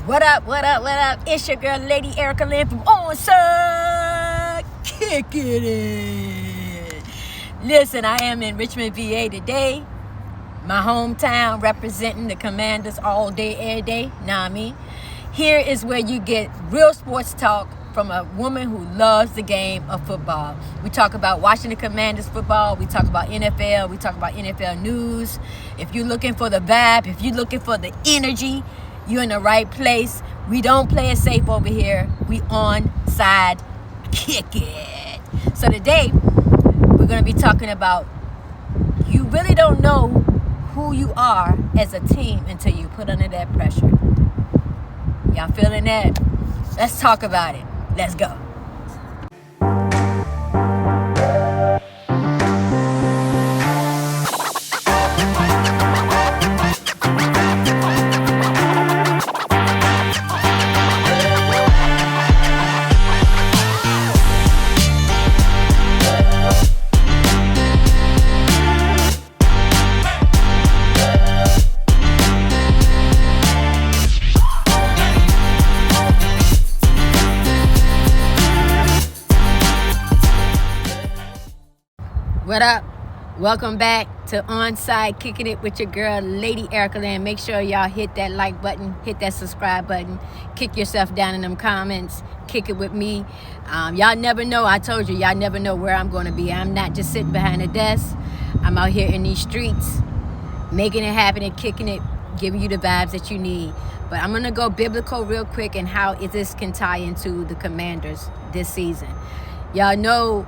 What up, what up, what up? It's your girl, Lady Erica Lynn from Onside Kickin'It. Listen, I am in Richmond, VA today. My hometown, representing the Commanders all day, every day. Know what I mean? Here is where you get real sports talk from a woman who loves the game of football. We talk about Washington Commanders football. We talk about NFL. We talk about NFL news. If you're looking for the vibe, if you're looking for the energy, you're in the right place. We don't play it safe over here. We onside kick it. So today, we're going to be talking about you really don't know who you are as a team until you put under that pressure. Y'all feeling that? Let's talk about it. Let's go. What up? Welcome back to Onside Kicking It with your girl, Lady Erica Lynn. Make sure y'all hit that like button, hit that subscribe button, kick yourself down in them comments, kick it with me. Y'all never know. I told you, y'all never know where I'm going to be. I'm not just sitting behind a desk. I'm out here in these streets, making it happen and kicking it, giving you the vibes that you need. But I'm going to go biblical real quick and how this can tie into the Commanders this season. Y'all know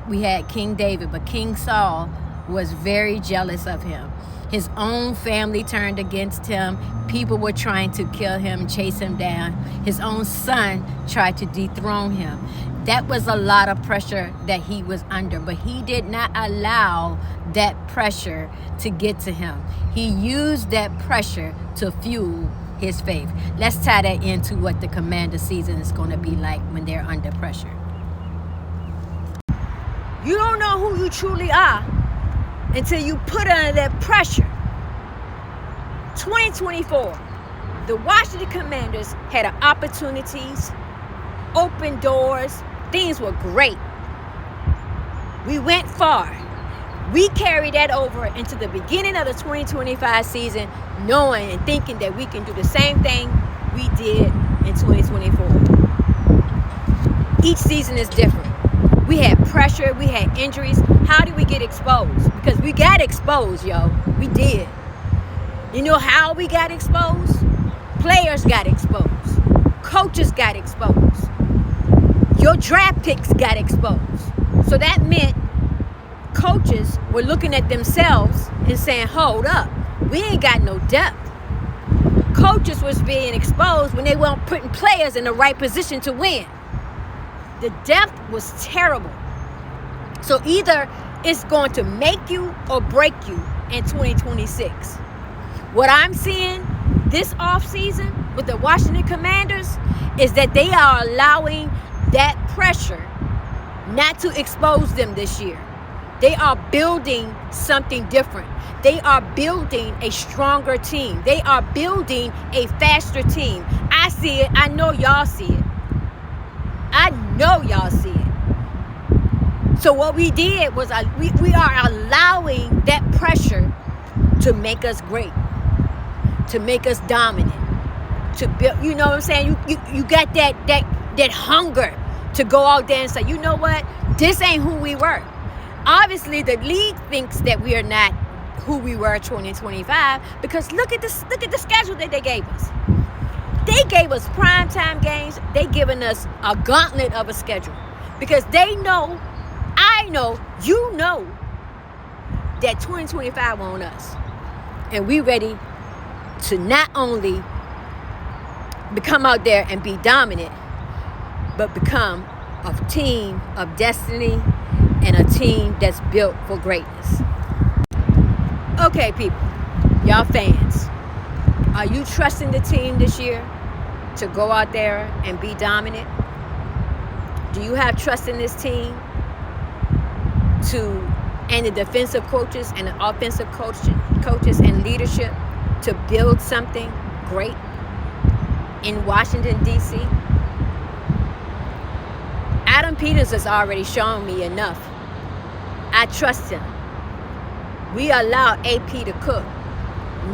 we had King David, but King Saul was very jealous of him. His own family turned against him. People were trying to kill him, chase him down. His own son tried to dethrone him. That was a lot of pressure that he was under, but he did not allow that pressure to get to him. He used that pressure to fuel his faith. Let's tie that into what the Commander season is going to be like when they're under pressure. You don't know who you truly are until you put under that pressure. 2024, the Washington Commanders had opportunities, open doors, things were great. We went far. We carried that over into the beginning of the 2025 season, knowing and thinking that we can do the same thing we did in 2024. Each season is different. We had pressure, we had injuries. How did we get exposed? Because we got exposed, yo. We did. You know how we got exposed? Players got exposed. Coaches got exposed. Your draft picks got exposed. So that meant coaches were looking at themselves and saying, hold up, we ain't got no depth. Coaches was being exposed when they weren't putting players in the right position to win. The depth was terrible. So either it's going to make you or break you in 2026. What I'm seeing this offseason with the Washington Commanders is that they are allowing that pressure not to expose them this year. They are building something different. They are building a stronger team. They are building a faster team. I see it. I know y'all see it. I know y'all see it. So what we did was we are allowing that pressure to make us great, to make us dominant, to build. You know what I'm saying? You got that hunger to go out there and say, you know what? This ain't who we were. Obviously, the league thinks that we are not who we were in 2025 because look at the schedule that they gave us. They gave us primetime games. They given us a gauntlet of a schedule because they know, I know, you know that 2025 on us. And we ready to not only become out there and be dominant, but become a team of destiny and a team that's built for greatness. Okay, people, y'all fans. Are you trusting the team this year to go out there and be dominant? Do you have trust in this team and the defensive coaches and the offensive coaches and leadership to build something great? in Washington, D.C., Adam Peters has already shown me enough. I trust him. We allow AP to cook.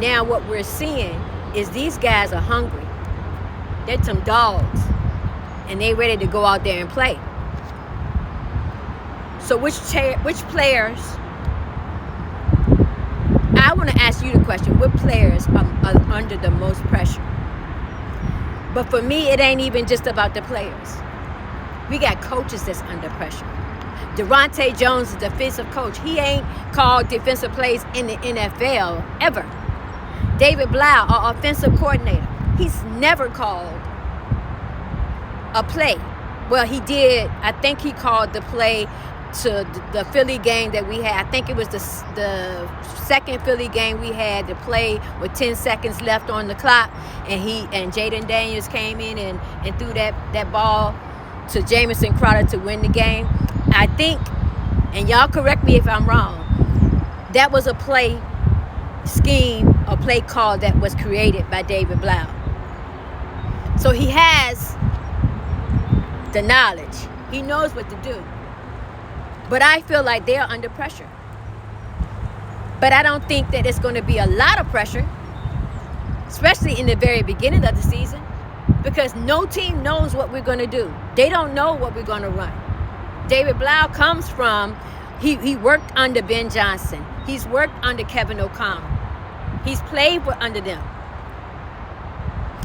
Now what we're seeing is these guys are hungry. They're some dogs. And they're ready to go out there and play. So which players, I want to ask you the question, what players are under the most pressure? But for me, it ain't even just about the players. We got coaches that's under pressure. Durante Jones, the defensive coach, he ain't called defensive plays in the NFL ever. David Blau, our offensive coordinator, he's never called a play. Well, he did. I think he called the play to the Philly game that we had. I think it was the second Philly game we had, the play with 10 seconds left on the clock, and Jaden Daniels came in and threw that ball to Jamison Crowder to win the game. I think, and y'all correct me if I'm wrong, that was a play scheme, a play call that was created by David Blau. So he has the knowledge. He knows what to do. But I feel like they are under pressure. But I don't think that it's going to be a lot of pressure, especially in the very beginning of the season, because no team knows what we're going to do. They don't know what we're going to run. David Blau comes from, he worked under Ben Johnson. He's worked under Kevin O'Connell. He's played under them.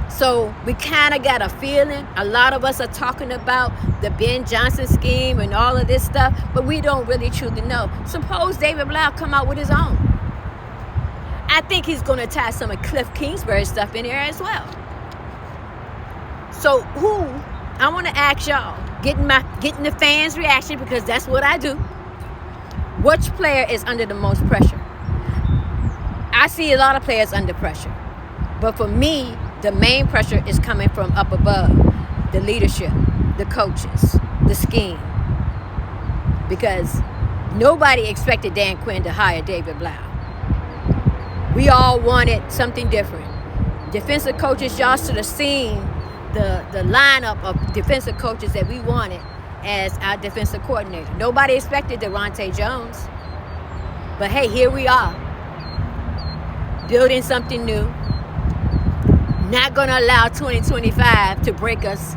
So we kind of got a feeling. A lot of us are talking about the Ben Johnson scheme and all of this stuff, but we don't really truly know. Suppose David Blau come out with his own. I think he's going to tie some of Cliff Kingsbury stuff in there as well. So I want to ask y'all, getting the fans' reaction, because that's what I do. Which player is under the most pressure? I see a lot of players under pressure. But for me, the main pressure is coming from up above. The leadership, the coaches, the scheme. Because nobody expected Dan Quinn to hire David Blau. We all wanted something different. Defensive coaches, y'all should have seen the lineup of defensive coaches that we wanted as our defensive coordinator. Nobody expected Durante Jones. But hey, here we are. Building something new. Not going to allow 2025 to break us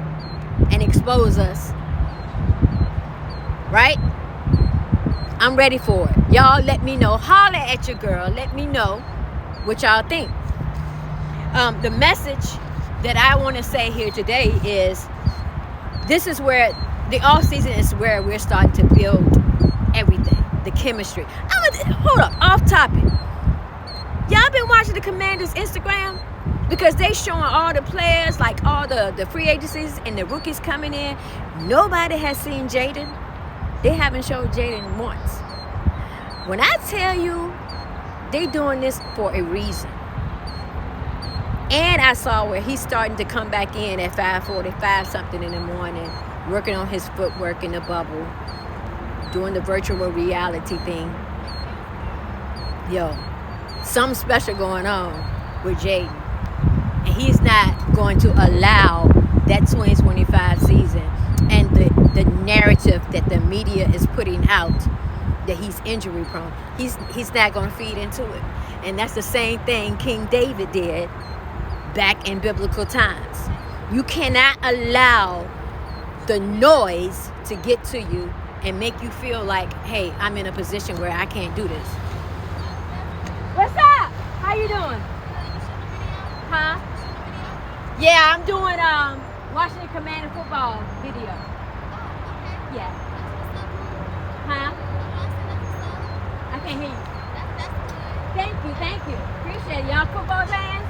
and expose us. Right? I'm ready for it. Y'all let me know. Holler at your girl. Let me know what y'all think. The message that I want to say here today is, this is where the off season is where we're starting to build everything. The chemistry. Hold up. Off topic. Y'all been watching the Commanders' Instagram? Because they showing all the players, like all the free agencies and the rookies coming in. Nobody has seen Jaden. They haven't showed Jaden once. When I tell you, they doing this for a reason. And I saw where he's starting to come back in at 5:45 something in the morning, working on his footwork in the bubble, doing the virtual reality thing. Yo, something special going on with Jaden. And he's not going to allow that 2025 season and the narrative that the media is putting out that he's injury prone. He's not going to feed into it. And that's the same thing King David did back in biblical times. You cannot allow the noise to get to you and make you feel like, hey, I'm in a position where I can't do this. What's up? How you doing? Huh? Yeah, I'm doing Washington Commander football video. Yeah. Huh? I can't hear you. Thank you. Appreciate it. Y'all football fans?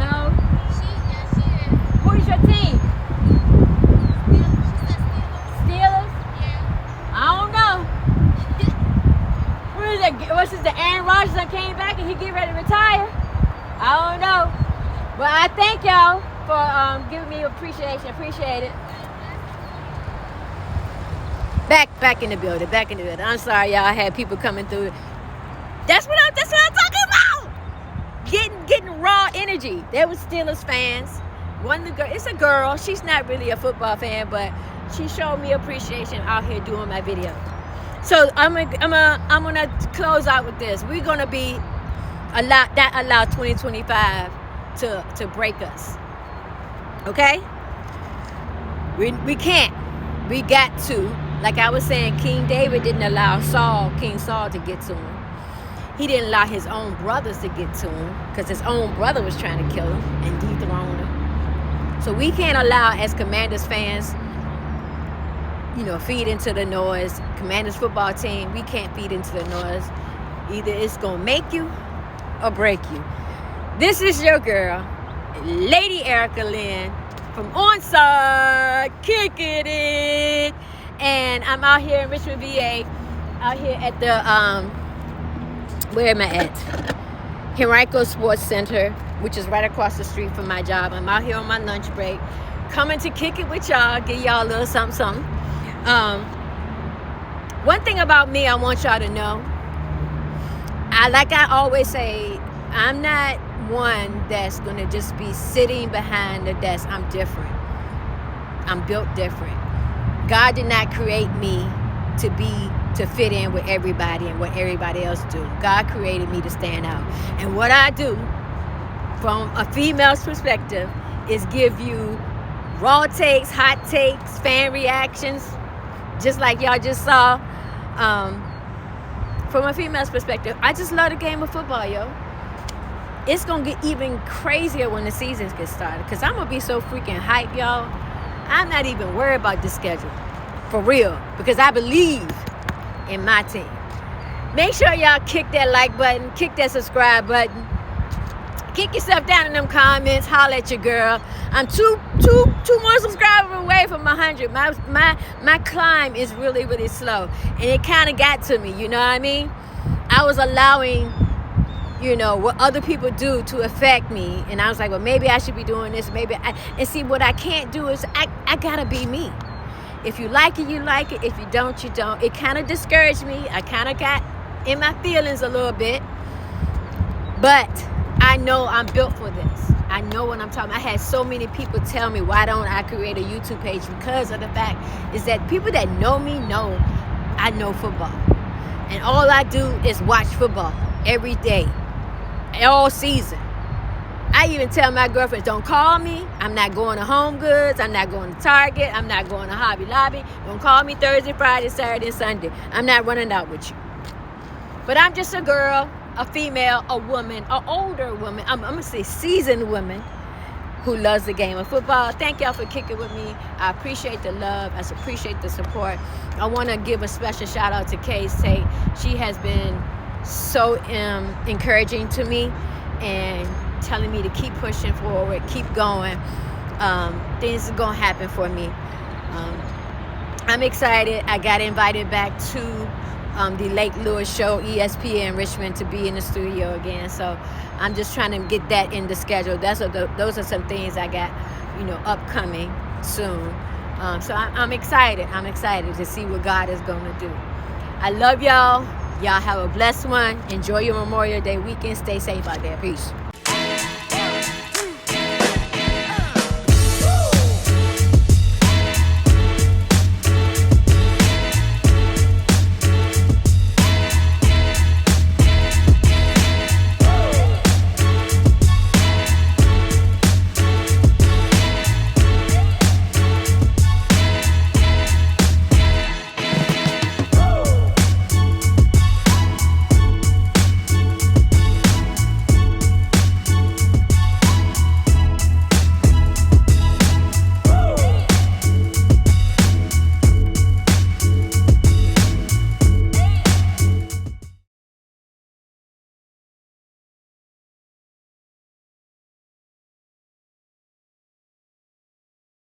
No? Who's your team? Steelers? Yeah. I don't know. Who is that? What's this? The Aaron Rodgers that came back and he get ready to retire? I don't know. Well, I thank y'all for giving me appreciation. Appreciate it. Back in the building. I'm sorry, y'all. I had people coming through. That's what I'm talking about. Getting raw energy. There was Steelers fans. One of the girl, it's a girl. She's not really a football fan, but she showed me appreciation out here doing my video. So I'm gonna close out with this. We're gonna be allow 2025 to break us. Okay? We can't. We got to. Like I was saying, King David didn't allow King Saul to get to him. He didn't allow his own brothers to get to him because his own brother was trying to kill him and dethrone him. So we can't allow, as Commanders fans, feed into the noise. Commanders football team, we can't feed into the noise. Either it's going to make you or break you. This is your girl, Lady Erica Lynn from Onside, Kicking It. And I'm out here in Richmond, VA, out here at the, where am I at? Henrico Sports Center, which is right across the street from my job. I'm out here on my lunch break, coming to kick it with y'all, give y'all a little something. One thing about me, I want y'all to know, like I always say, I'm not one that's going to just be sitting behind the desk. I'm different. I'm built different. God did not create me to fit in with everybody and what everybody else do. God created me to stand out. And what I do from a female's perspective is give you raw takes, hot takes, fan reactions, just like y'all just saw. From a female's perspective, I just love the game of football, yo. It's going to get even crazier when the seasons get started because I'm going to be so freaking hyped, y'all. I'm not even worried about the schedule. For real. Because I believe in my team. Make sure y'all kick that like button. Kick that subscribe button. Kick yourself down in them comments. Holler at your girl. I'm two more subscribers away from 100. My climb is really, really slow. And it kind of got to me. You know what I mean? I was allowing what other people do to affect me. And I was like, well, maybe I should be doing this. And see, what I can't do is I got to be me. If you like it, you like it. If you don't, you don't. It kind of discouraged me. I kind of got in my feelings a little bit. But I know I'm built for this. I know what I'm talking about. I had so many people tell me, why don't I create a YouTube page? Because of the fact is that people that know me know I know football. And all I do is watch football every day. All season. I even tell my girlfriends, don't call me. I'm not going to Home Goods. I'm not going to Target. I'm not going to Hobby Lobby. Don't call me Thursday, Friday, Saturday, and Sunday. I'm not running out with you. But I'm just a girl, a female, a woman, an older woman. I'm going to say seasoned woman who loves the game of football. Thank y'all for kicking with me. I appreciate the love. I appreciate the support. I want to give a special shout out to K-State. She has been so encouraging to me and telling me to keep pushing forward, keep going. Things are going to happen for me. I'm excited. I got invited back to the Lake Lewis show, ESPN Richmond, to be in the studio again. So I'm just trying to get that in the schedule. Those are some things I got, upcoming soon. So I'm excited. I'm excited to see what God is going to do. I love y'all. Y'all have a blessed one. Enjoy your Memorial Day weekend. Stay safe out there. Peace.